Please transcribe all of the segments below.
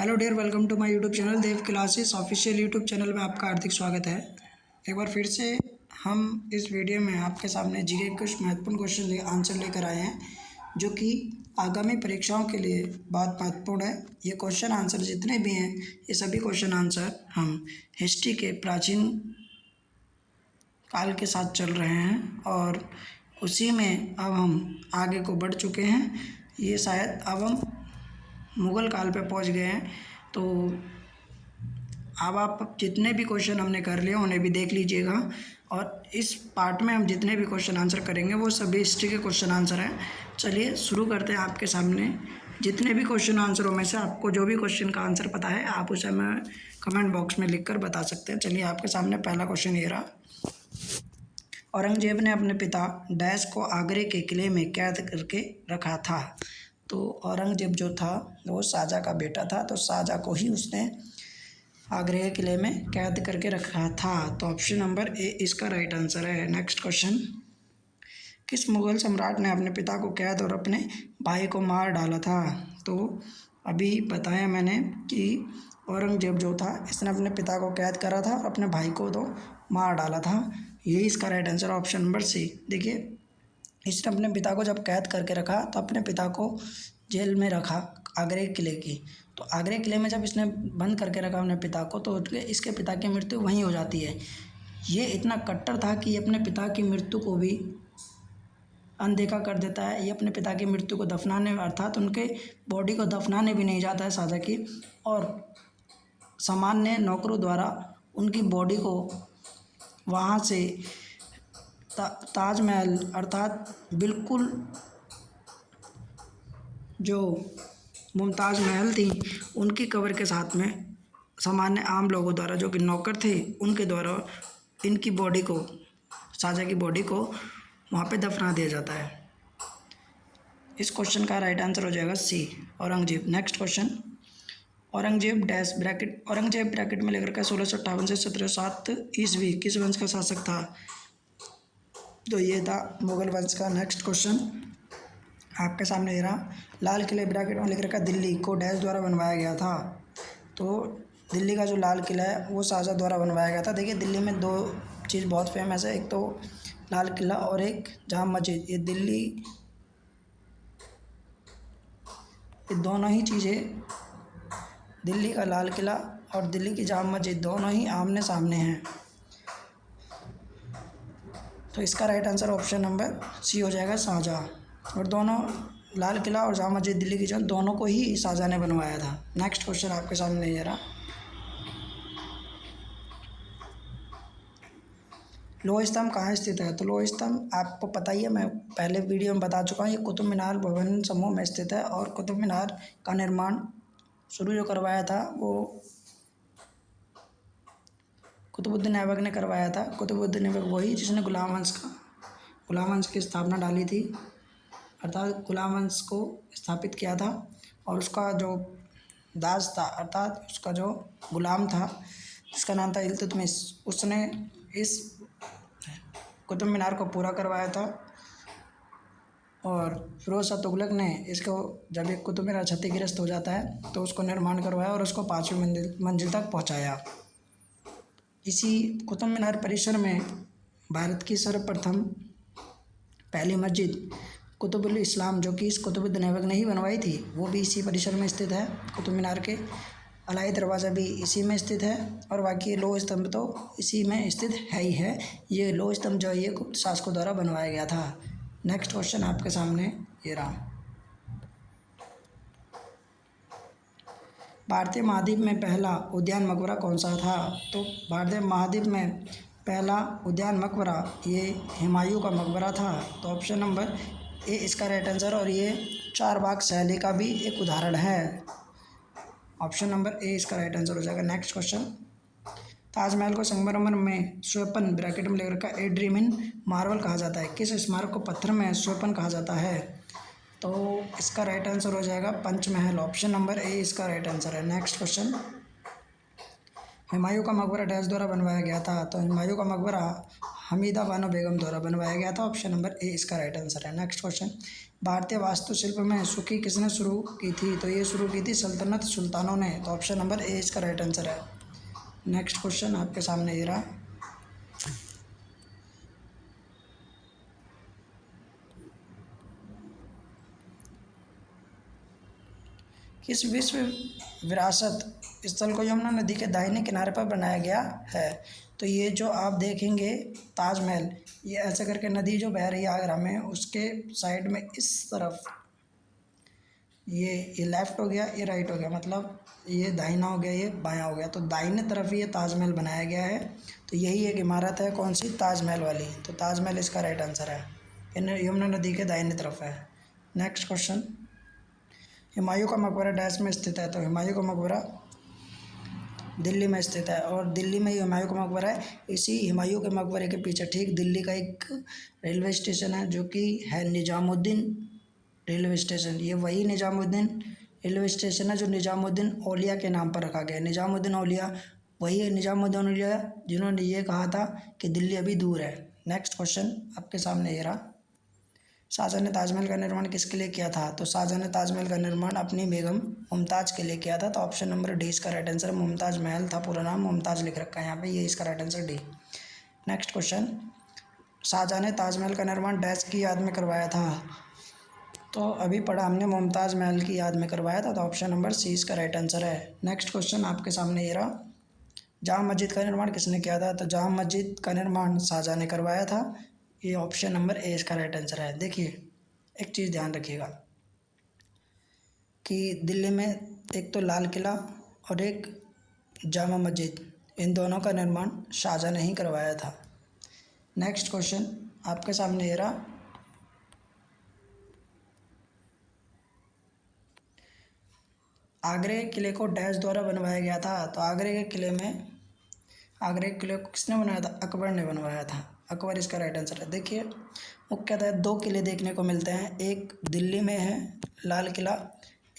Hello dear, welcome to my YouTube channel Dev classes official YouTube channel में आपका हार्दिक स्वागत है। एक बार फिर से हम इस वीडियो में आपके सामने जीके के कुछ महत्वपूर्ण क्वेश्चन आंसर लेकर आए हैं, जो कि आगामी परीक्षाओं के लिए बहुत महत्वपूर्ण है। ये क्वेश्चन आंसर जितने भी हैं, ये सभी क्वेश्चन आंसर हम हिस्ट्री के प्राचीन काल के साथ चल रहे हैं और उसी में अब हम आगे को बढ़ चुके हैं। ये शायद अब हम मुग़ल काल पे पहुंच गए हैं। तो अब आप जितने भी क्वेश्चन हमने कर लिए उन्हें भी देख लीजिएगा, और इस पार्ट में हम जितने भी क्वेश्चन आंसर करेंगे वो सभी हिस्ट्री के क्वेश्चन आंसर हैं। चलिए शुरू करते हैं। आपके सामने जितने भी क्वेश्चन आंसरों में से आपको जो भी क्वेश्चन का आंसर पता है आप उसे हमें कमेंट बॉक्स में लिख कर बता सकते हैं। चलिए आपके सामने पहला क्वेश्चन ये रहा। औरंगजेब ने अपने पिता डैश को आगरे के किले में कैद करके रखा था। तो औरंगजेब जो था वो शाहजहाँ का बेटा था, तो शाहजहाँ को ही उसने आगरे के किले में कैद करके रखा था। तो ऑप्शन नंबर ए इसका राइट आंसर है। नेक्स्ट क्वेश्चन, किस मुग़ल सम्राट ने अपने पिता को कैद और अपने भाई को मार डाला था? तो अभी बताया मैंने कि औरंगजेब जो था इसने अपने पिता को कैद करा था और अपने भाई को तो मार डाला था। यही इसका right answer option number C. देखिए, इसने अपने पिता को जब कैद करके रखा तो अपने पिता को जेल में रखा आगरे किले की। तो आगरे किले में जब इसने बंद करके रखा अपने पिता को, तो इसके पिता की मृत्यु वहीं हो जाती है। ये इतना कट्टर था कि ये अपने पिता की मृत्यु को भी अनदेखा कर देता है। ये अपने पिता की मृत्यु को दफनाने, अर्थात उनके बॉडी को दफनाने भी नहीं जाता है शाहजहाँ की, और सामान्य नौकरों द्वारा उनकी बॉडी को वहाँ से ताजमहल, अर्थात बिल्कुल जो मुमताज़ महल थी उनकी कब्र के साथ में सामान्य आम लोगों द्वारा, जो कि नौकर थे, उनके द्वारा इनकी बॉडी को, शाहजहाँ की बॉडी को वहाँ पे दफना दिया जाता है। इस क्वेश्चन का राइट आंसर हो जाएगा C, Aurangzeb. Next question, Aurangzeb bracket में लेकर के 1658 से 1707 ईस्वी किस वंश का शासक था? तो ये था मुग़ल वंश का। नेक्स्ट क्वेश्चन आपके सामने ये रहा। लाल किले ब्रैकेट में लिख रखा दिल्ली को डैश द्वारा बनवाया गया था। तो दिल्ली का जो लाल किला है वो शाहजहाँ द्वारा बनवाया गया था। देखिए, दिल्ली में दो चीज़ बहुत फेमस है, एक तो लाल किला और एक जामा मस्जिद। ये दोनों ही चीज़ें, दिल्ली का लाल किला और दिल्ली की जामा मस्जिद, दोनों ही आमने सामने हैं। तो इसका right answer option number C हो जाएगा, शाहजहाँ। और दोनों, लाल किला और जामा मस्जिद दिल्ली की जान, दोनों को ही शाहजहाँ ने बनवाया था। नेक्स्ट क्वेश्चन आपके सामने ये रहा। लोह स्तंभ कहाँ स्थित है? तो लोह स्तंभ आपको पता ही है, मैं पहले वीडियो में बता चुका हूँ। ये कुतुब मीनार भवन समूह में स्थित है, और कुतुब मीनार का निर्माण शुरू जो करवाया था वो कुतुबुद्दीन ऐबक ने करवाया था। कुतुबुद्दीन ऐबक वही जिसने गुलाम वंश की स्थापना डाली थी, अर्थात गुलाम वंश को स्थापित किया था। और उसका जो दास था, अर्थात उसका जो गुलाम था जिसका नाम था इल्तुतमिश, उसने इस कुतुब मीनार को पूरा करवाया था। और फिरोज शाह तुगलक ने इसको, जब एक कुतुब मीनार क्षतिग्रस्त हो जाता है तो उसको निर्माण करवाया और उसको 5वीं मंजिल तक पहुँचाया। इसी कुतुब मीनार परिसर में भारत की सर्वप्रथम पहली मस्जिद कुतुबुल इस्लाम, जो कि इस कुतुबुद्दीन ऐबक ने ही बनवाई थी, वो भी इसी परिसर में स्थित है। कुतुब मीनार के अलाई दरवाज़ा भी इसी में स्थित है, और बाकी लोह स्तंभ तो इसी में स्थित है ही है। ये लोह स्तंभ जो है ये गुप्त शासकों द्वारा बनवाया गया था। नेक्स्ट क्वेश्चन आपके सामने ये रहा। भारतीय महाद्वीप में पहला उद्यान मकबरा कौन सा था? तो भारतीय महाद्वीप में पहला उद्यान मकबरा ये हुमायूं का मकबरा था। तो ऑप्शन नंबर ए इसका राइट आंसर, और ये चारबाग शैली का भी एक उदाहरण है। ऑप्शन नंबर ए इसका राइट आंसर हो जाएगा। नेक्स्ट क्वेश्चन, ताजमहल को संगमरमर में स्वपन ब्रैकेट में लेकर का ए ड्रीम इन मार्बल कहा जाता है। किस स्मारक को पत्थर में स्वपन कहा जाता है? तो इसका राइट आंसर हो जाएगा पंचमहल। ऑप्शन नंबर ए इसका राइट आंसर है। नेक्स्ट क्वेश्चन, हुमायूं का मकबरा डैश द्वारा बनवाया गया था, तो हुमायूं का मकबरा हमीदा बानो बेगम द्वारा बनवाया गया था। ऑप्शन नंबर ए इसका राइट आंसर है। नेक्स्ट क्वेश्चन, भारतीय वास्तुशिल्प में सुकी किसने शुरू की थी? तो ये शुरू की थी सल्तनत सुल्तानों ने, तो ऑप्शन नंबर ए इसका राइट आंसर है। नेक्स्ट क्वेश्चन आपके सामने ये रहा, किस विश्व विरासत स्थल को यमुना नदी के दाहिने किनारे पर बनाया गया है? तो ये जो आप देखेंगे ताजमहल, ये ऐसे करके नदी जो बह रही है आगरा में, उसके साइड में इस तरफ ये लेफ़्ट हो गया, ये राइट हो गया, मतलब ये दाहिना हो गया, ये बायां हो गया, तो दाहिने तरफ ये ताजमहल बनाया गया है। तो यही एक इमारत है, कौन सी? ताजमहल वाली। तो ताजमहल इसका राइट आंसर है, यमुना नदी के दाहिने तरफ है। नेक्स्ट क्वेश्चन, हुमायूं का मकबरा डैश में स्थित है? तो हुमायूं का मकबरा दिल्ली में स्थित है, और दिल्ली में ही हुमायूं का मकबरा है। इसी हुमायूं के मकबरे के पीछे ठीक दिल्ली का एक रेलवे स्टेशन है, जो कि है निज़ामुद्दीन रेलवे स्टेशन। ये वही निज़ामुद्दीन रेलवे स्टेशन है जो निज़ामुद्दीन औलिया के नाम पर रखा गया है। निज़ामुद्दीन औलिया वही है, निज़ामुद्दीन औलिया जिन्होंने ये कहा था कि दिल्ली अभी दूर है। नेक्स्ट क्वेश्चन आपके सामने ये रहा, शाहजहाँ ने ताजमहल का निर्माण किसके लिए किया था? तो शाहजहाँ ने ताजमहल का निर्माण अपनी बेगम मुमताज़ के लिए किया था। तो ऑप्शन नंबर डी इसका राइट आंसर है। मुमताज़ महल था, पूरा नाम मुमताज़ लिख रखा है यहाँ पे, ये इसका right answer D. Next question, Shahjahan ने ताजमहल का निर्माण डैश की याद में करवाया था? तो अभी पढ़ा हमने, मुमताज़ महल की याद में करवाया था, तो ऑप्शन नंबर सी इसका राइट आंसर है। नेक्स्ट क्वेश्चन आपके सामने ये रहा, जामा मस्जिद का निर्माण किसने किया था? तो जामा मस्जिद का निर्माण शाहजहाँ ने करवाया था। ये ऑप्शन नंबर ए इसका राइट आंसर है। देखिए एक चीज़ ध्यान रखिएगा कि दिल्ली में एक तो लाल किला और एक जामा मस्जिद, इन दोनों का निर्माण शाहजहाँ ने ही करवाया था। नेक्स्ट क्वेश्चन आपके सामने ये रहा, आगरे किले को डैश द्वारा बनवाया गया था? तो आगरे के किले को किसने बनाया था? अकबर ने बनवाया था। अकबर इसका राइट आंसर है। देखिए मुख्यतः दो किले देखने को मिलते हैं, एक दिल्ली में है लाल किला,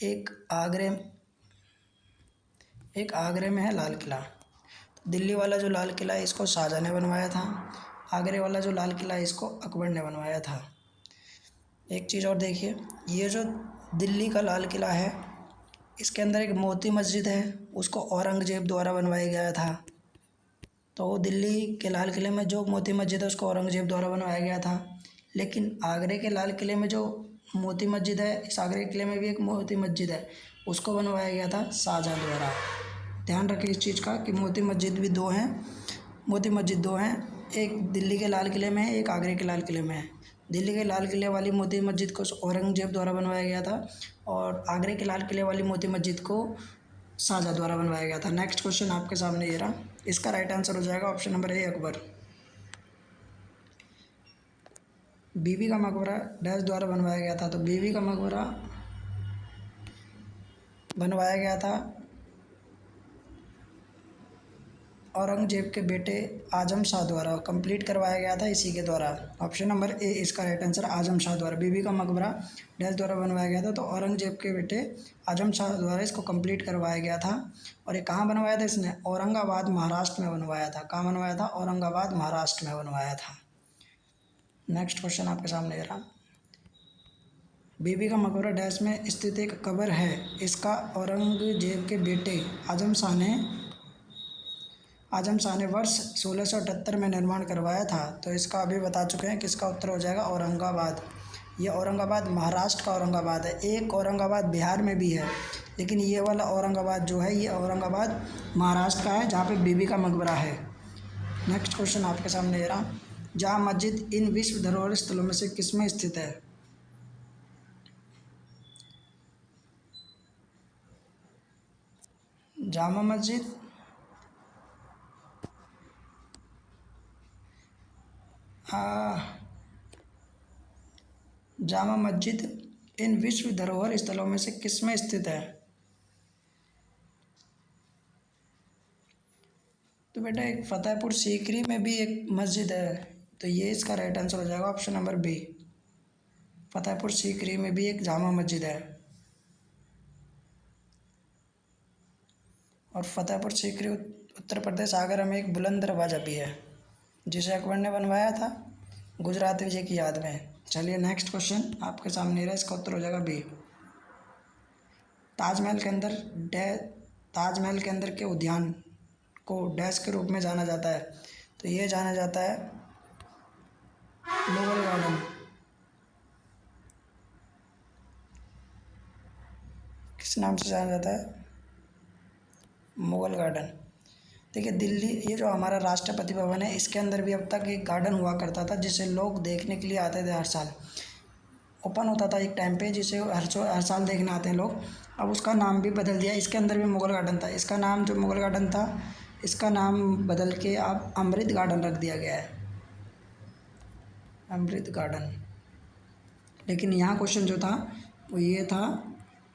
एक आगरे में है लाल किला। तो दिल्ली वाला जो लाल किला है इसको शाहजहाँ ने बनवाया था, आगरे वाला जो लाल किला है इसको अकबर ने बनवाया था। एक चीज़ और देखिए, ये जो दिल्ली का लाल किला है इसके अंदर एक मोती मस्जिद है, उसको औरंगजेब द्वारा बनवाया गया था। तो दिल्ली के लाल किले में जो मोती मस्जिद है उसको औरंगजेब द्वारा बनवाया गया था, लेकिन आगरे के लाल किले में जो मोती मस्जिद है, इस आगरे किले में भी एक मोती मस्जिद है, उसको बनवाया गया था शाहजहाँ द्वारा। ध्यान रखें इस चीज़ का कि मोती मस्जिद दो हैं, एक दिल्ली के लाल किले में है, एक आगरे के लाल किले में है। दिल्ली के लाल किले वाली मोती मस्जिद को औरंगजेब द्वारा बनवाया गया था, और आगरे के लाल किले वाली मोती मस्जिद को शाहजहाँ द्वारा बनवाया गया था। नेक्स्ट क्वेश्चन आपके सामने ये रहा, इसका राइट आंसर हो जाएगा ऑप्शन नंबर ए अकबर। बीबी का मकबरा डैश द्वारा बनवाया गया था? तो बीबी का मकबरा बनवाया गया था औरंगजेब के बेटे आजम शाह द्वारा, कंप्लीट करवाया गया था इसी के द्वारा। ऑप्शन नंबर ए इसका राइट आंसर, आजम शाह द्वारा। बीबी का मकबरा डैश द्वारा बनवाया गया था? तो औरंगजेब के बेटे आजम शाह द्वारा इसको कंप्लीट करवाया गया था। और ये कहाँ बनवाया था इसने? औरंगाबाद महाराष्ट्र में बनवाया था। कहाँ बनवाया था? औरंगाबाद महाराष्ट्र में बनवाया था। नेक्स्ट क्वेश्चन आपके सामने ये रहा, बीबी का मकबरा डैश में स्थित एक कब्र है, इसका औरंगजेब के बेटे आजम शाह ने वर्ष 1678 में निर्माण करवाया था। तो इसका अभी बता चुके हैं, किसका उत्तर हो जाएगा? औरंगाबाद। ये औरंगाबाद महाराष्ट्र का औरंगाबाद है। एक औरंगाबाद बिहार में भी है, लेकिन ये वाला औरंगाबाद जो है ये औरंगाबाद महाराष्ट्र का है, जहाँ पे बीबी का मकबरा है। नेक्स्ट क्वेश्चन आपके सामने ये रहा, जामा मस्जिद इन विश्व धरोहर स्थलों में से किस में स्थित है? जामा मस्जिद जामा मस्जिद इन विश्व धरोहर स्थलों में से किस में स्थित है? तो बेटा एक फतेहपुर सीकरी में भी एक मस्जिद है, तो ये इसका राइट आंसर हो जाएगा option number B. Fatehpur Sikri में भी एक जामा मस्जिद है, और फतेहपुर सीकरी उत्तर प्रदेश आगरा में एक बुलंद दरवाज़ा भी है जिसे अकबर ने बनवाया था गुजरात विजय की याद में। चलिए नेक्स्ट क्वेश्चन आपके सामने रहा, इसका उत्तर हो जाएगा बी। ताजमहल के अंदर के उद्यान को डैश के रूप में जाना जाता है, तो ये जाना जाता है मुगल गार्डन। किस नाम से जाना जाता है? मुगल गार्डन। देखिए दिल्ली, ये जो हमारा राष्ट्रपति भवन है, इसके अंदर भी अब तक एक गार्डन हुआ करता था जिसे लोग देखने के लिए आते थे। हर साल ओपन होता था एक टाइम पे, जिसे हर साल देखने आते हैं लोग। अब उसका नाम भी बदल दिया, इसके अंदर भी मुगल गार्डन था। इसका नाम जो मुगल गार्डन था, इसका नाम बदल के अब अमृत गार्डन रख दिया गया है, अमृत गार्डन। लेकिन यहाँ क्वेश्चन जो था वो ये था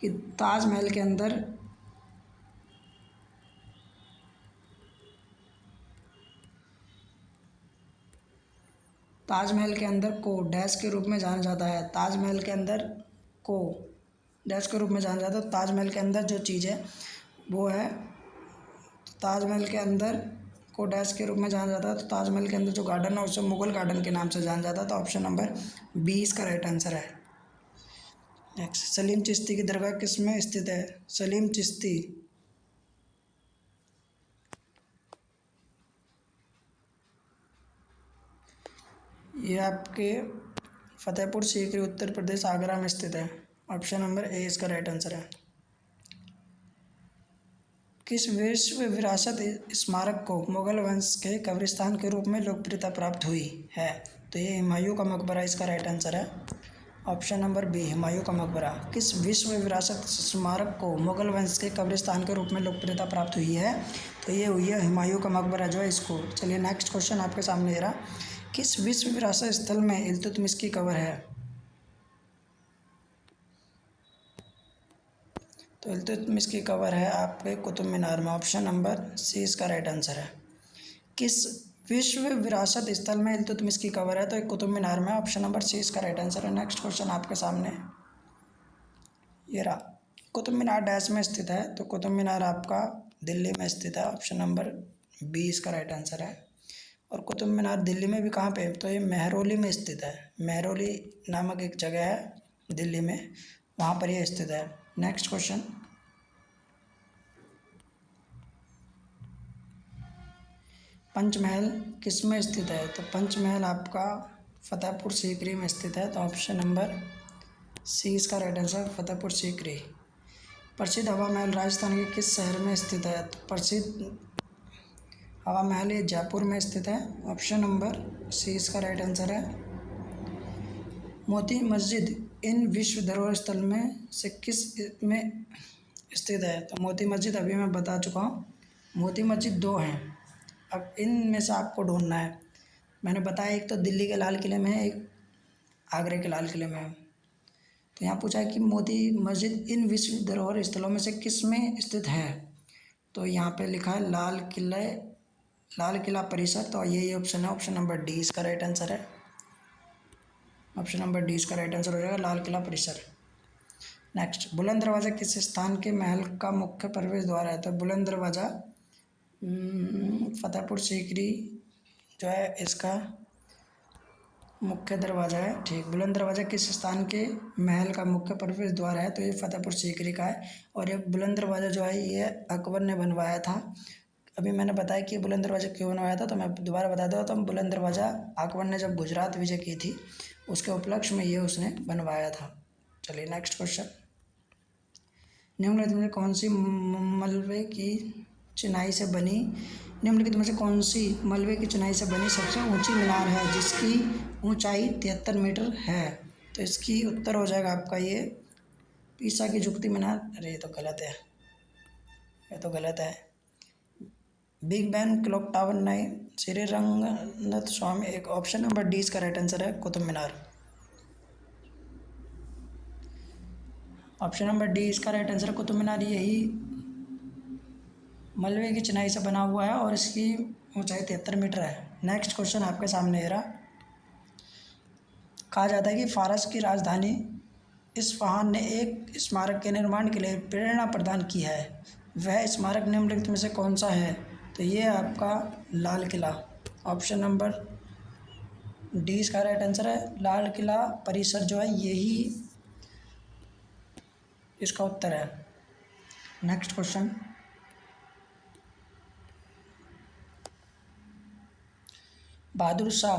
कि ताजमहल के अंदर को डैश के रूप में जाना जाता है। ताजमहल के अंदर को डैश के रूप में जाना जाता है। ताजमहल के अंदर जो चीज़ है वो है, ताजमहल के अंदर को डैश के रूप में जाना जाता है, तो ताजमहल के अंदर जो गार्डन है उसे मुगल गार्डन के नाम से जाना जाता है। तो ऑप्शन नंबर बी इसका राइट आंसर है। नेक्स्ट, सलीम चिश्ती की दरगाह किस में स्थित है? सलीम चिश्ती ये आपके फतेहपुर सीकरी उत्तर प्रदेश आगरा में स्थित है। ऑप्शन नंबर ए इसका राइट आंसर है। किस विश्व विरासत स्मारक को मुगल वंश के कब्रिस्तान के रूप में लोकप्रियता प्राप्त हुई है? तो ये हुमायूं का मकबरा इसका राइट आंसर है। ऑप्शन नंबर बी हुमायूं का मकबरा। किस विश्व विरासत स्मारक को मुगल वंश के कब्रिस्तान के रूप में लोकप्रियता प्राप्त हुई है? तो ये हुई है हुमायूं का मकबरा जो है इसको। चलिए नेक्स्ट क्वेश्चन आपके सामने ये रहा, किस विश्व विरासत स्थल में इल्तुतमिश की कब्र है? तो इल्तुतमिश की कब्र है आपके कुतुब मीनार में। ऑप्शन नंबर सी इसका राइट आंसर है। किस विश्व विरासत स्थल में इल्तुतमिश की कब्र है? तो एक कुतुब मीनार में। ऑप्शन नंबर सी इसका राइट आंसर है। नेक्स्ट क्वेश्चन आपके सामने ये रहा, कुतुब मीनार डैश में स्थित है? तो कुतुब मीनार आपका दिल्ली में स्थित है। ऑप्शन नंबर बी इसका राइट आंसर है। और कुतुब मीनार दिल्ली में भी कहाँ पे? तो ये मेहरौली में स्थित है। मेहरौली नामक एक जगह है दिल्ली में, वहाँ पर ये स्थित है। नेक्स्ट क्वेश्चन, पंचमहल किस में स्थित है? तो पंचमहल आपका फतेहपुर सीकरी में स्थित है। तो ऑप्शन नंबर सी इसका राइट आंसर, फतेहपुर सीकरी। प्रसिद्ध हवा महल राजस्थान के किस शहर में स्थित है? तो प्रसिद्ध हवा महल ये जयपुर में स्थित है। ऑप्शन नंबर सी इसका राइट आंसर है। मोती मस्जिद इन विश्व धरोहर स्थल में से किस में स्थित है? तो मोती मस्जिद अभी मैं बता चुका हूँ, मोती मस्जिद दो हैं। अब इनमें से आपको ढूंढना है। मैंने बताया एक तो दिल्ली के लाल किले में है, एक आगरे के लाल किले में है। तो यहाँ पूछा है कि मोती मस्जिद इन विश्व धरोहर स्थलों में से किस में स्थित है? तो यहाँ पे लिखा है लाल किला परिसर। तो यही ऑप्शन है, ऑप्शन नंबर डी इसका राइट आंसर है। ऑप्शन नंबर डी इसका राइट आंसर हो जाएगा, लाल किला परिसर। नेक्स्ट, बुलंद दरवाज़ा किस स्थान के महल का मुख्य प्रवेश द्वार है? तो बुलंद दरवाज़ा फतेहपुर सीकरी जो है इसका मुख्य दरवाज़ा है। ठीक, बुलंद दरवाज़ा किस स्थान के महल का मुख्य प्रवेश द्वार है? तो ये फतेहपुर सीकरी का है। और ये बुलंद दरवाज़ा जो है ये अकबर ने बनवाया था। अभी मैंने बताया कि बुलंद दरवाज़ा क्यों बनवाया था, तो मैं दोबारा बता दूँ। तो बुलंद दरवाज़ा अकबर ने जब गुजरात विजय की थी उसके उपलक्ष्य में ये उसने बनवाया था। चलिए नेक्स्ट क्वेश्चन, निम्नलिखित में कौन सी मलबे की चिनाई से बनी निम्नलिखित में से कौन सी मलबे की चिनाई से बनी सबसे ऊंची मीनार है जिसकी ऊंचाई 73 मीटर है? तो इसकी उत्तर हो जाएगा आपका ये पीसा की झुकती मीनार। अरे ये तो गलत है, ये तो गलत है। बिग बैन क्लॉक टावर नहीं, श्री रंगनाथ स्वामी। एक ऑप्शन नंबर डी इसका राइट आंसर है, Qutub Minar. Option number D इसका राइट आंसर है, कुतुब मीनार। यही मलबे की चिनाई से बना हुआ है और इसकी ऊंचाई 73 मीटर है। नेक्स्ट क्वेश्चन आपके सामने ये रहा, कहा जाता है कि फारस की राजधानी इस्फहान ने एक स्मारक के निर्माण के लिए प्रेरणा प्रदान की है। वह स्मारक निम्नलिखित में से कौन सा है? तो ये आपका Lal Qila, option number D इसका राइट आंसर है। लाल किला परिसर जो है यही इसका उत्तर है। नेक्स्ट क्वेश्चन, बहादुर शाह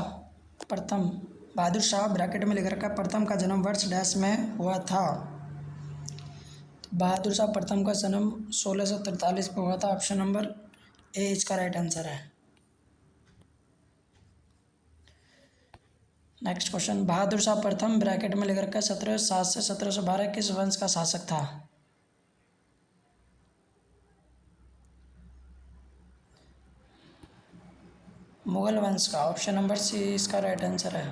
प्रथम, बहादुर शाह ब्रैकेट में लिख रखा है प्रथम का जन्म वर्ष डैश में हुआ था। तो बहादुर शाह प्रथम का जन्म 1643 में हुआ था, ऑप्शन नंबर ए इसका राइट आंसर है। नेक्स्ट क्वेश्चन, बहादुर शाह प्रथम ब्रैकेट में लिख रखा है 1707 से 1712 किस वंश का शासक था? मुगल वंश का, ऑप्शन नंबर सी इसका राइट आंसर है।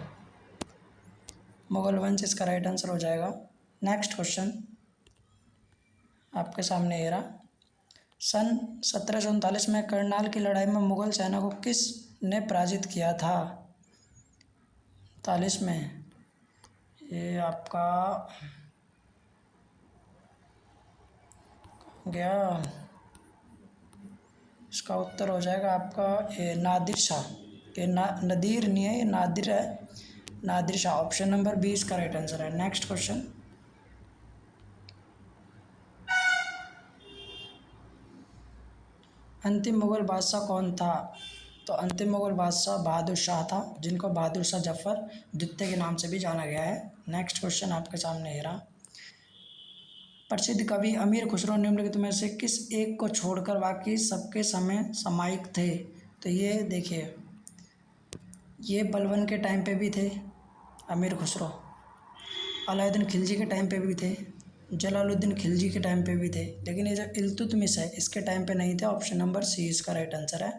मुगल वंश इसका राइट आंसर हो जाएगा। नेक्स्ट क्वेश्चन आपके सामने ये रहा, सन 1739 में करनाल की लड़ाई में मुगल सेना को किस ने पराजित किया था? 39 में ये आपका गया, इसका उत्तर हो जाएगा आपका ये नादिर शाह। ये नदीर नहीं है, ये नादिर है, Nadir Shah, option number B इसका राइट आंसर है। नेक्स्ट क्वेश्चन, अंतिम मुगल बादशाह कौन था? तो अंतिम मुगल बादशाह बहादुर शाह था, जिनको बहादुर शाह जफर द्वितीय के नाम से भी जाना गया है। नेक्स्ट क्वेश्चन आपके सामने ये रहा, प्रसिद्ध कवि अमीर खुसरो निम्नलिखित में से किस एक को छोड़कर बाकी सबके समय सामयिक थे? तो ये देखिए, ये बलबन के टाइम पे भी थे अमीर खुसरो, अलाउद्दीन खिलजी के टाइम पे भी थे, जलालुद्दीन खिलजी के टाइम पे भी थे, लेकिन ये जो इल्तुतमिश है इसके टाइम पे नहीं थे, ऑप्शन नंबर सी इसका राइट आंसर है।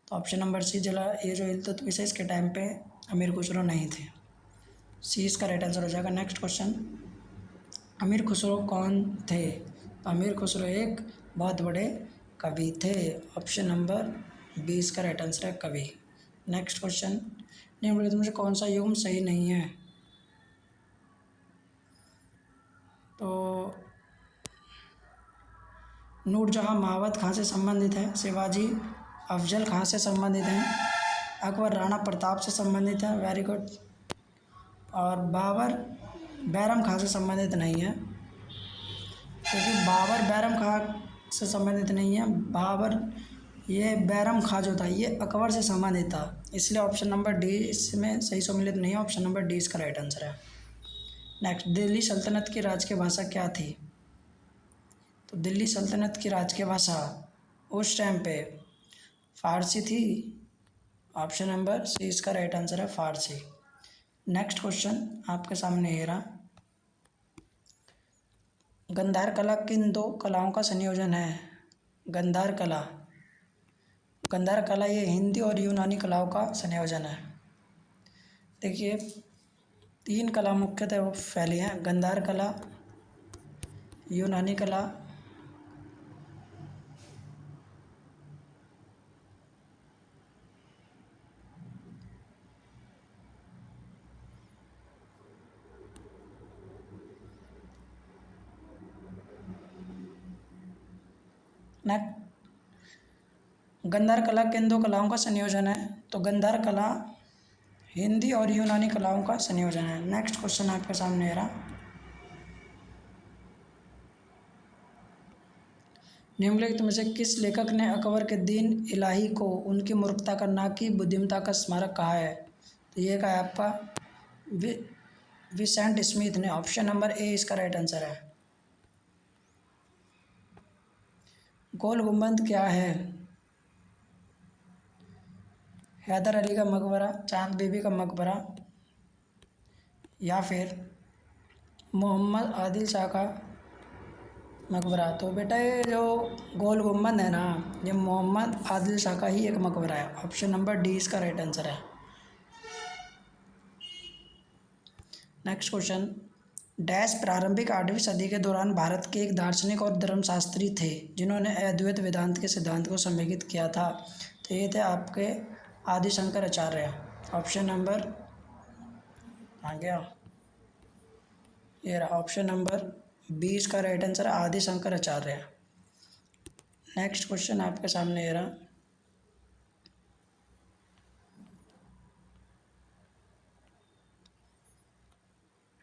तो ऑप्शन नंबर सी ये जो इल्तुतमिश है इसके टाइम पे अमीर खुसरो नहीं थे, सी इसका राइट आंसर हो जाएगा। नेक्स्ट क्वेश्चन, अमीर खुसरो कौन थे? अमीर खुसरो एक बहुत बड़े कवि थे, ऑप्शन नंबर बी इसका राइट आंसर है, कवि। नेक्स्ट क्वेश्चन, निम्नलिखित में से कौन सा युग्म सही नहीं है? तो नूरजहाँ महावत कहाँ से संबंधित है? शिवाजी अफजल खां से संबंधित हैं, अकबर राणा प्रताप से संबंधित है, वेरी गुड, और बाबर बैरम खां से संबंधित नहीं है, क्योंकि बाबर बैरम खां से संबंधित नहीं है, बाबर ये बैरम खां जो था ये अकबर से संबंधित था, इसलिए ऑप्शन नंबर डी इसमें सही सम्मिलित नहीं है, ऑप्शन नंबर डी इसका राइट आंसर है। नेक्स्ट, दिल्ली सल्तनत की राजकीय भाषा क्या थी? तो दिल्ली सल्तनत की राजकीय भाषा उस टाइम पे फारसी थी, ऑप्शन नंबर सी इसका राइट आंसर है, फारसी। नेक्स्ट क्वेश्चन आपके सामने ये रहा, गंधार कला किन दो कलाओं का संयोजन है? गंधार कला, गंधार कला ये हिंदी और यूनानी कलाओं का संयोजन है। देखिए, तीन कला मुख्यतः वो फैली हैं, गंधार कला, यूनानी कला न गंधार कला किन दो कलाओं का संयोजन है? तो गंधार कला हिंदी और यूनानी कलाओं का संयोजन है। नेक्स्ट क्वेश्चन आपके सामने रहा, निम्नलिखित में से किस लेखक ने अकबर के दीन इलाही को उनकी मूर्खता का ना कि बुद्धिमत्ता का स्मारक कहा है? तो ये कहा है आपका विसेंट स्मिथ ने, ऑप्शन नंबर ए इसका राइट आंसर है। गोल गुंबद क्या है? हैदर अली का मकबरा, चांद बीबी का मकबरा, या फिर मोहम्मद आदिल शाह का मकबरा? तो बेटा ये जो गोल गुंबद है ना, ये मोहम्मद आदिल शाह का ही एक मकबरा है, ऑप्शन नंबर डी इसका राइट आंसर है। नेक्स्ट क्वेश्चन, डैश प्रारंभिक 8वीं सदी के दौरान भारत के एक दार्शनिक और धर्मशास्त्री थे जिन्होंने अद्वैत वेदांत के सिद्धांत को समेकित किया था? तो ये थे आपके आदि शंकराचार्य, ऑप्शन नंबर आ गया, ये रहा ऑप्शन नंबर बी इसका राइट आंसर है, आदि शंकराचार्य। नेक्स्ट क्वेश्चन आपके सामने ये रहा,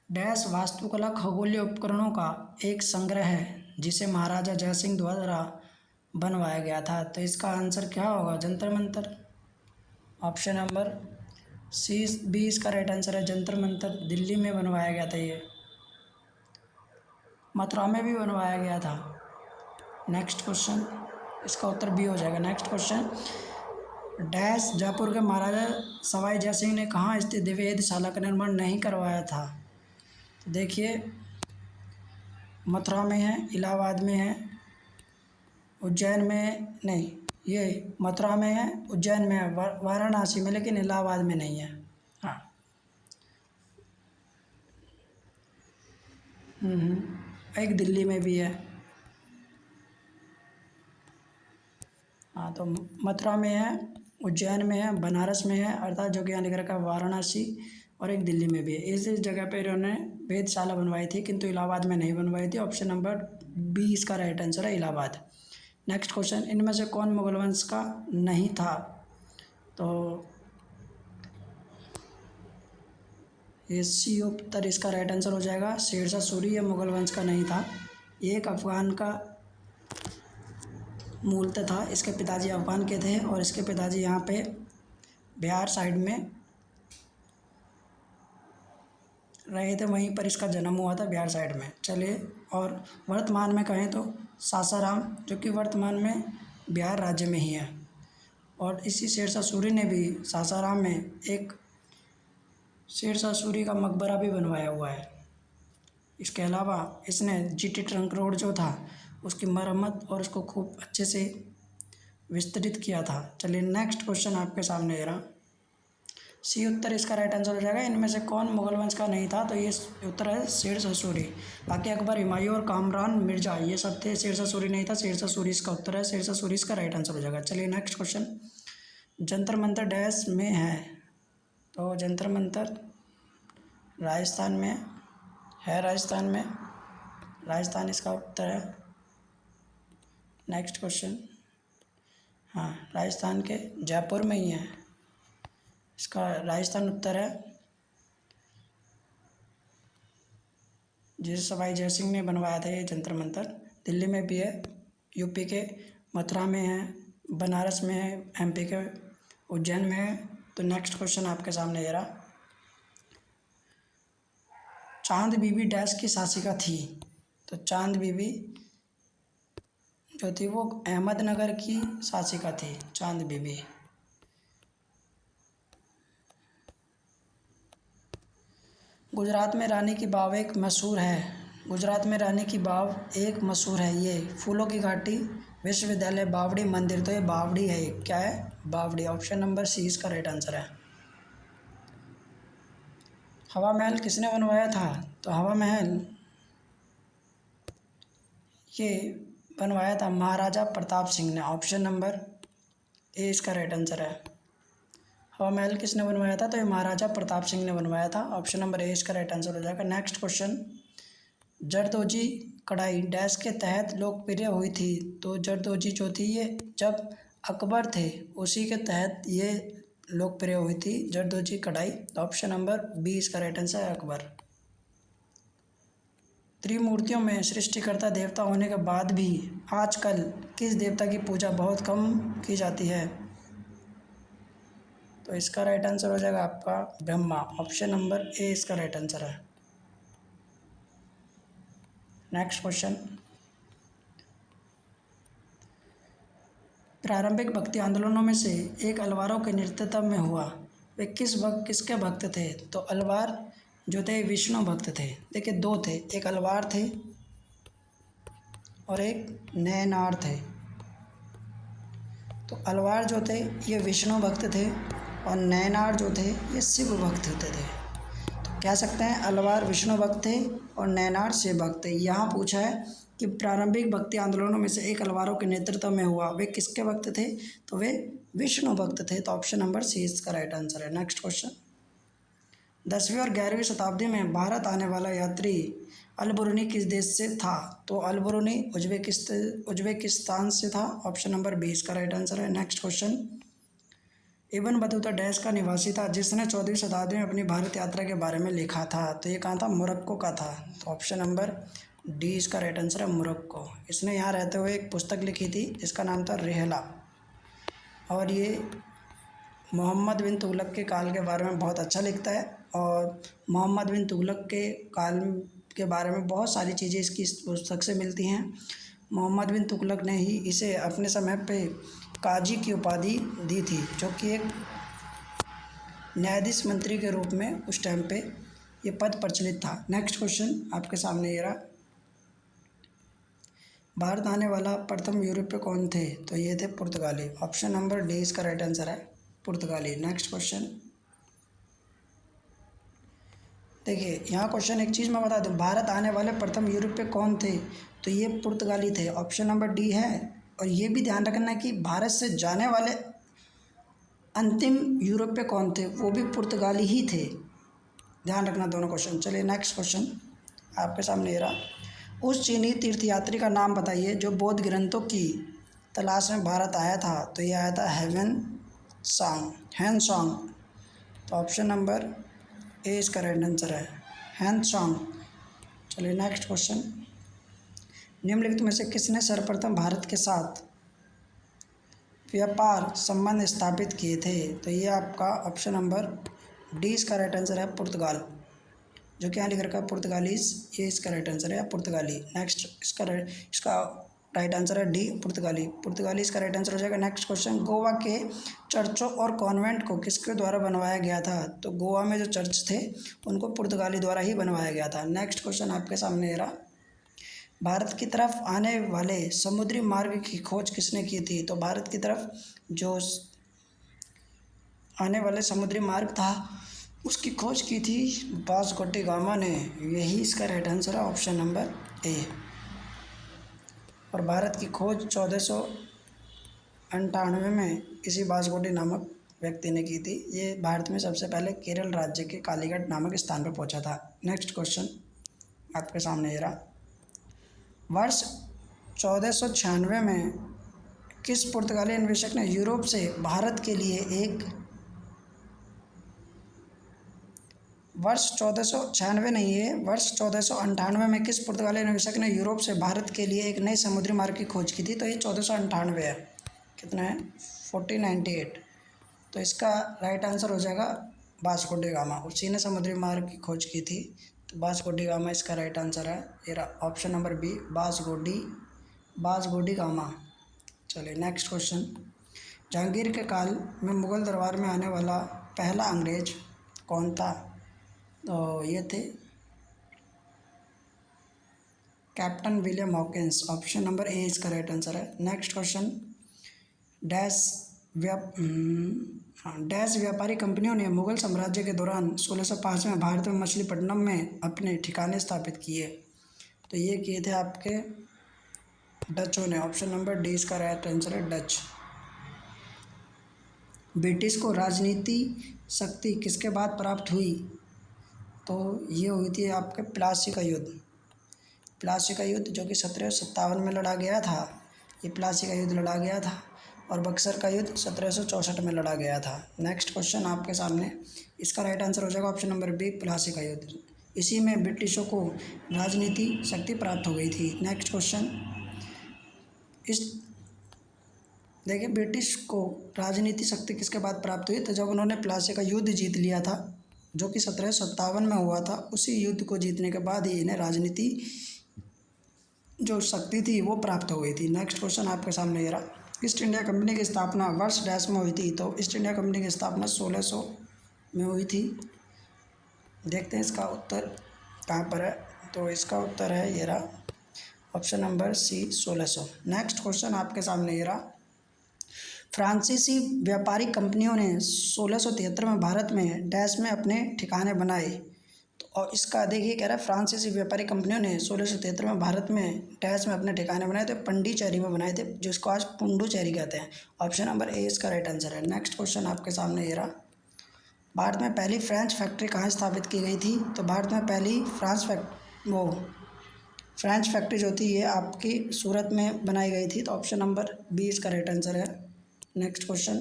डैश वास्तुकला खगोलीय उपकरणों का एक संग्रह है जिसे महाराजा जयसिंह द्वारा बनवाया गया था। तो इसका आंसर क्या होगा? Jantar Mantar. Option number C B इसका राइट आंसर है, जंतर मंतर। दिल्ली में बनवाया गया था ये, मथुरा में भी बनवाया गया था। नेक्स्ट क्वेश्चन, इसका उत्तर बी हो जाएगा। नेक्स्ट क्वेश्चन, डैश जयपुर के महाराजा सवाई जयसिंह ने कहाँ स्थित वेधशाला का निर्माण नहीं करवाया था? तो देखिए, मथुरा में है, इलाहाबाद में है, उज्जैन में नहीं, ये मथुरा में है, उज्जैन में है, वाराणसी में, लेकिन इलाहाबाद में नहीं है। हाँ। एक दिल्ली में भी है। हाँ, तो मथुरा में है, उज्जैन में है, बनारस में है, अर्थात जो कि यहाँ लिख रखा है वाराणसी, और एक दिल्ली में भी है। इस जगह पे इन्होंने वेधशाला बनवाई थी, किंतु इलाहाबाद में नहीं बनवाई थी। ऑप्शन नंबर बी इसका राइट आंसर है, इलाहाबाद। नेक्स्ट क्वेश्चन, इनमें से कौन मुगल वंश का नहीं था? तो ये सी उत्तर इसका राइट आंसर हो जाएगा। शेरशाह सूरी ये मुगल वंश का नहीं था, ये एक अफगान का मूलतः था। इसके पिताजी अफगान के थे और इसके पिताजी यहाँ पे बिहार साइड में रहे थे, वहीं पर इसका जन्म हुआ था, बिहार साइड में। चलिए, और वर्तमान में कहें तो सासाराम, जो कि वर्तमान में बिहार राज्य में ही है। और इसी शेरशाह सूरी ने भी सासाराम में एक शेरशाह सूरी का मकबरा भी बनवाया हुआ है। इसके अलावा इसने जीटी ट्रंक रोड जो था उसकी मरम्मत और उसको खूब अच्छे से विस्तृत किया था। चलिए, नेक्स्ट क्वेश्चन आपके सामने दे रहा। सी उत्तर इसका राइट आंसर हो जाएगा। इनमें से कौन मुगल वंश का नहीं था? तो ये उत्तर है शेरशाह सूरी। बाकी अकबर, हुमायूं और कामरान मिर्जा ये सब थे, शेरशाह सूरी नहीं था। शेरशाह सूरी इसका उत्तर है, शेरशाह सूरी इसका राइट आंसर हो जाएगा। चलिए, next question, Jantar Mantar dash में है? तो जंतर मंतर राजस्थान में है, राजस्थान में, राजस्थान इसका उत्तर है। नेक्स्ट क्वेश्चन, हाँ, राजस्थान के जयपुर में ही है, इसका राजस्थान उत्तर है। जिसे सवाई जयसिंह ने बनवाया था ये जंतर मंतर। दिल्ली में भी है, यूपी के मथुरा में है, बनारस में है, एमपी के उज्जैन में है। तो नेक्स्ट क्वेश्चन आपके सामने ये रहा। चांद बीबी डैश की शासिका थी? तो चांद बीबी जो थी वो अहमदनगर की शासिका थी, चांद बीबी। गुजरात में रानी की वाव एक मशहूर है, गुजरात में रानी की वाव एक मशहूर है, ये फूलों की घाटी, विश्वविद्यालय, बावड़ी, मंदिर। तो ये बावड़ी है, क्या है? बावड़ी। ऑप्शन नंबर सी इसका राइट आंसर है। हवा महल किसने बनवाया था? तो हवा महल ये बनवाया था महाराजा प्रताप सिंह ने। ऑप्शन नंबर ए इसका राइट आंसर है। हवा महल किसने बनवाया था? तो ये महाराजा प्रताप सिंह ने बनवाया था। ऑप्शन नंबर ए इसका राइट आंसर हो जाएगा। नेक्स्ट क्वेश्चन, जरदोजी कढ़ाई डैश के तहत लोकप्रिय हुई थी? तो जरदोजी जो थी ये जब अकबर थे उसी के तहत ये लोकप्रिय हुई थी, जरदोजी कढ़ाई। तो ऑप्शन नंबर बी इसका राइट आंसर है, अकबर। त्रिमूर्तियों में सृष्टिकर्ता देवता होने के बाद भी आजकल किस देवता की पूजा बहुत कम की जाती है? तो इसका राइट आंसर हो जाएगा आपका ब्रह्मा। ऑप्शन नंबर ए इसका राइट आंसर है। नेक्स्ट क्वेश्चन, प्रारंभिक भक्ति आंदोलनों में से एक अलवारों के नेतृत्व में हुआ, वे किसके भक्त थे? तो अलवार जो थे विष्णु भक्त थे। देखिए, दो थे, एक अलवार थे और एक नैनार थे। तो अलवार जो थे ये विष्णु भक्त थे और नैनार जो थे ये शिव भक्त होते थे। तो कह सकते हैं अलवार विष्णु भक्त थे और नैनार शिव भक्त थे। यहाँ पूछा है कि प्रारंभिक भक्ति आंदोलनों में से एक अलवारों के नेतृत्व में हुआ, वे किसके भक्त थे? तो वे विष्णु भक्त थे। तो ऑप्शन नंबर सी इसका राइट आंसर है। नेक्स्ट क्वेश्चन, 10वीं और 11वीं शताब्दी में भारत आने वाला यात्री अलबरूनी किस देश से था? तो अलबरूनी उज्बेकिस्तान से था। ऑप्शन नंबर बी इसका राइट आंसर है। Next question, Ibn Battuta dash का निवासी था जिसने 14वीं शताब्दी में अपनी भारत यात्रा के बारे में लिखा था? तो ये कहाँ था? मोरक्को का था। तो ऑप्शन नंबर डी इसका राइट आंसर है, मोरक्को। इसने यहाँ रहते हुए एक पुस्तक लिखी थी जिसका नाम था रिहला, और ये मोहम्मद बिन तुगलक के काल के बारे में बहुत अच्छा लिखता है, और मोहम्मद बिन तुगलक के काल के बारे में बहुत सारी चीज़ें इसकी इस पुस्तक से मिलती हैं। मोहम्मद बिन तुगलक ने ही इसे अपने समय पे काजी की उपाधि दी थी, जो कि एक न्यायाधीश मंत्री के रूप में उस टाइम पे ये पद प्रचलित था। नेक्स्ट क्वेश्चन आपके सामने ये रहा। भारत आने वाला प्रथम यूरोपीय कौन थे? तो ये थे पुर्तगाली। ऑप्शन नंबर डी इसका राइट आंसर है, पुर्तगाली। नेक्स्ट क्वेश्चन देखिए, यहाँ क्वेश्चन एक चीज़ मैं बता दूँ, भारत आने वाले प्रथम यूरोपीय कौन थे? तो ये पुर्तगाली थे। ऑप्शन नंबर डी है। और ये भी ध्यान रखना कि भारत से जाने वाले अंतिम यूरोपीय कौन थे? वो भी पुर्तगाली ही थे। ध्यान रखना दोनों क्वेश्चन। चलिए नेक्स्ट क्वेश्चन आपके सामने ये रहा। उस चीनी तीर्थयात्री का नाम बताइए जो बौद्ध ग्रंथों की तलाश में भारत आया था? तो ये आया था हैन सांग। तो ऑप्शन नंबर ए इसका राइट आंसर है, हैन सांग। चलिए नेक्स्ट क्वेश्चन। निम्नलिखित में से किसने सर्वप्रथम भारत के साथ व्यापार संबंध स्थापित किए थे? तो ये आपका ऑप्शन नंबर डी इसका राइट आंसर है, पुर्तगाल। जो कि यहाँ लिख रखा है पुर्तगालीज, ये इसका राइट आंसर है, पुर्तगाली। नेक्स्ट इसका राइट आंसर है डी, पुर्तगाली। पुर्तगाली इसका राइट आंसर हो जाएगा। Next question. गोवा के चर्चों और कॉन्वेंट को किसके द्वारा बनवाया गया था? तो गोवा में जो चर्च थे उनको पुर्तगाली द्वारा ही बनवाया गया था। नेक्स्ट क्वेश्चन आपके सामने रहा। भारत की तरफ आने वाले समुद्री मार्ग की खोज किसने की थी? तो भारत की तरफ जो आने वाले समुद्री मार्ग था उसकी खोज की थी वास्को डी गामा ने। यही इसका राइट आंसर है, ऑप्शन नंबर ए। और भारत की खोज 1498 में इसी वास्को डी नामक व्यक्ति ने की थी। ये भारत में सबसे पहले केरल राज्य के कालीघाट नामक स्थान पर पहुंचा था। नेक्स्ट क्वेश्चन आपके सामने ये रहा। वर्ष 1496 में किस पुर्तगाली अन्वेषक ने यूरोप से भारत के लिए एक वर्ष 1496 नहीं है, वर्ष 1498 में किस पुर्तगाली अन्वेषक ने यूरोप से भारत के लिए एक नए समुद्री मार्ग की खोज की थी? तो ये 1498 है। कितना है? 1498। तो इसका राइट आंसर हो जाएगा वास्को डी गामा। उसी ने समुद्री मार्ग की खोज की थी, तो वास्को डी गामा इसका राइट आंसर है। ये option number B, Vasco da Gama. चलिए नेक्स्ट क्वेश्चन। जहांगीर के काल में मुगल दरबार में आने वाला पहला अंग्रेज कौन था? तो ये थे captain William Hawkins. Option number A इसका राइट आंसर है। Next question. डैश व्यापारी कंपनियों ने मुगल साम्राज्य के दौरान 1605 में भारत में मछलीपट्टनम में अपने ठिकाने स्थापित किए? तो ये किए थे आपके डचों ने। ऑप्शन नंबर डी इसका राइट आंसर है, डच। ब्रिटिश को राजनीति शक्ति किसके बाद प्राप्त हुई? तो ये हुई थी आपके प्लासी का युद्ध। प्लासी का युद्ध जो कि 1757 में लड़ा गया था, ये प्लासी का युद्ध लड़ा गया था। और बक्सर का युद्ध 1764 में लड़ा गया था। नेक्स्ट क्वेश्चन आपके सामने, इसका राइट आंसर हो जाएगा ऑप्शन नंबर बी, प्लासी का युद्ध। इसी में ब्रिटिशों को राजनीति शक्ति प्राप्त हो गई थी। Next question. इस देखिए, ब्रिटिश को राजनीति शक्ति किसके बाद प्राप्त हुई? तो जब उन्होंने प्लासी का युद्ध जीत लिया था, जो कि 1757 में हुआ था। उसी युद्ध को जीतने के बाद ही इन्हें राजनीति जो शक्ति थी वो प्राप्त हो गई थी। नेक्स्ट क्वेश्चन आपके सामने ये रहा। ईस्ट इंडिया कंपनी की स्थापना वर्ष डैश में हुई थी? तो ईस्ट इंडिया कंपनी की स्थापना 1600 में हुई थी। देखते हैं इसका उत्तर कहाँ पर है। तो इसका उत्तर है ये रहा, option number C, 1600। Next question आपके सामने ये रहा। फ्रांसीसी व्यापारी कंपनियों ने 1673 में भारत में डैश में अपने ठिकाने बनाए। तो और इसका देखिए कह रहा है, फ्रांसीसी व्यापारी कंपनियों ने 1673 में भारत में डैश में अपने ठिकाने बनाए थे, पंडिचेरी में बनाए थे, जिसको आज पुंडुचेरी कहते हैं। ऑप्शन नंबर ए इसका राइट आंसर है। नेक्स्ट क्वेश्चन आपके सामने ये रहा। भारत में पहली फ्रेंच फैक्ट्री कहाँ स्थापित की गई थी? तो भारत में पहली फ्रेंच फैक्ट्री जो थी ये आपकी सूरत में बनाई गई थी। तो ऑप्शन नंबर बी इसका राइट आंसर है। Next question.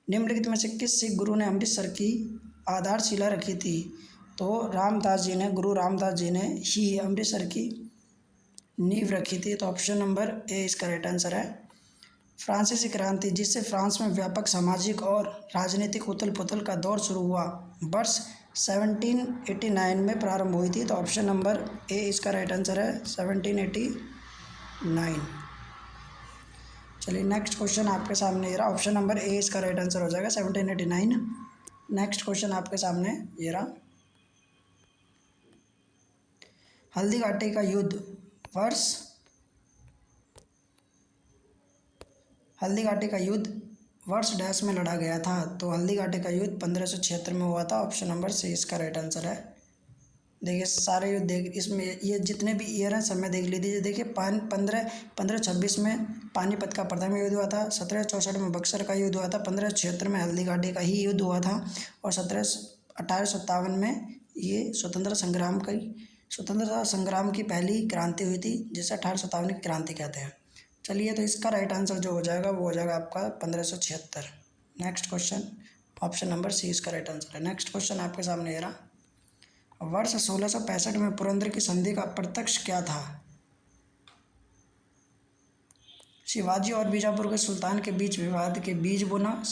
निम्नलिखित में से किस सिख गुरु ने अमृतसर की आधारशिला रखी थी? तो गुरु रामदास जी ने ही अमृतसर की नींव रखी थी। तो ऑप्शन नंबर ए इसका राइट आंसर है। फ्रांसीसी क्रांति, जिससे फ्रांस में व्यापक सामाजिक और राजनीतिक उथल पुथल का दौर शुरू हुआ, वर्ष 1789 में प्रारंभ हुई थी। तो ऑप्शन नंबर ए इसका राइट आंसर है, 1789। चलिए नेक्स्ट क्वेश्चन आपके सामने ये रहा। ऑप्शन नंबर ए इसका राइट आंसर हो जाएगा, 1789। नेक्स्ट क्वेश्चन आपके सामने ये रहा। हल्दीघाटी का युद्ध वर्ष डैश में लड़ा गया था? तो हल्दीघाटी का युद्ध 1576 में हुआ था। ऑप्शन नंबर सी इसका राइट आंसर है। देखिए सारे युद्ध देख, इसमें ये जितने भी ईयर हैं सब में देख लीजिए। देखिए 1526 में पानीपत का प्रथम युद्ध हुआ था, 1764 में बक्सर का युद्ध हुआ था, 1576 में हल्दीघाटी का ही युद्ध हुआ था, और 1857 में ये स्वतंत्रता संग्राम की पहली क्रांति हुई थी, जिसे 1857 की क्रांति कहते हैं। चलिए तो इसका राइट आंसर जो हो जाएगा वो हो जाएगा आपका 1576। Next question, option number C इसका राइट आंसर है। नेक्स्ट क्वेश्चन आपके सामने ये रहा। वर्ष 1665 में पुरंदर की संधि का प्रत्यक्ष क्या था? शिवाजी और बीजापुर के सुल्तान के बीच विवाद के बीज बोना,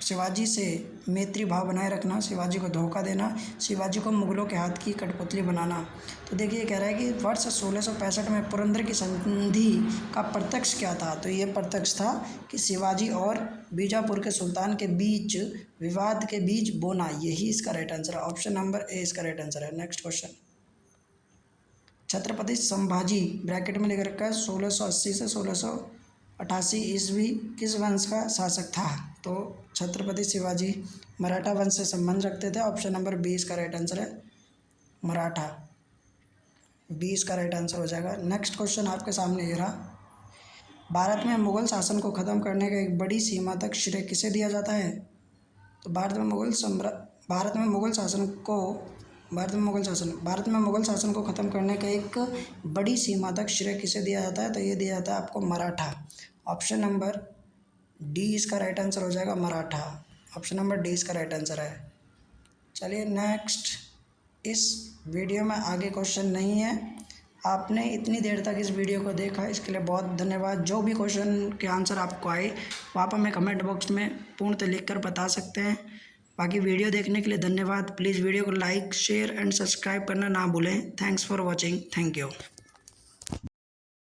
शिवाजी से मैत्री भाव बनाए रखना, शिवाजी को धोखा देना, शिवाजी को मुगलों के हाथ की कठपुतली बनाना। तो देखिए कह रहा है कि वर्ष 1665 में पुरंदर की संधि का प्रत्यक्ष क्या था? तो ये प्रत्यक्ष था कि शिवाजी और बीजापुर के सुल्तान के बीच विवाद के बीज बोना, यही इसका राइट आंसर है। ऑप्शन नंबर ए इसका राइट आंसर है। Next question, Chhatrapati Sambhaji bracket में लिख रखा है 1680 से 1688 ईस्वी किस वंश का शासक था? तो छत्रपति शिवाजी मराठा वंश से संबंध रखते थे। ऑप्शन नंबर बी इसका राइट आंसर है, मराठा, बी इसका राइट आंसर हो जाएगा। नेक्स्ट क्वेश्चन आपके सामने ये रहा। भारत में मुगल शासन को ख़त्म करने का एक बड़ी सीमा तक श्रेय किसे दिया जाता है? तो भारत में मुगल शासन को ख़त्म करने का एक बड़ी सीमा तक श्रेय किसे दिया जाता है? तो ये दिया जाता है आपको मराठा। ऑप्शन नंबर डी इसका राइट आंसर हो जाएगा, मराठा। ऑप्शन नंबर डी इसका राइट आंसर है। चलिए नेक्स्ट, इस वीडियो में आगे क्वेश्चन नहीं है। आपने इतनी देर तक इस वीडियो को देखा, इसके लिए बहुत धन्यवाद। जो भी क्वेश्चन के आंसर आपको आए वो आप हमें कमेंट बॉक्स में पूर्णतः लिखकर बता सकते हैं। बाकी वीडियो देखने के लिए धन्यवाद। प्लीज़ वीडियो को लाइक, शेयर एंड सब्सक्राइब करना ना भूलें। Thanks for watching. Thank you.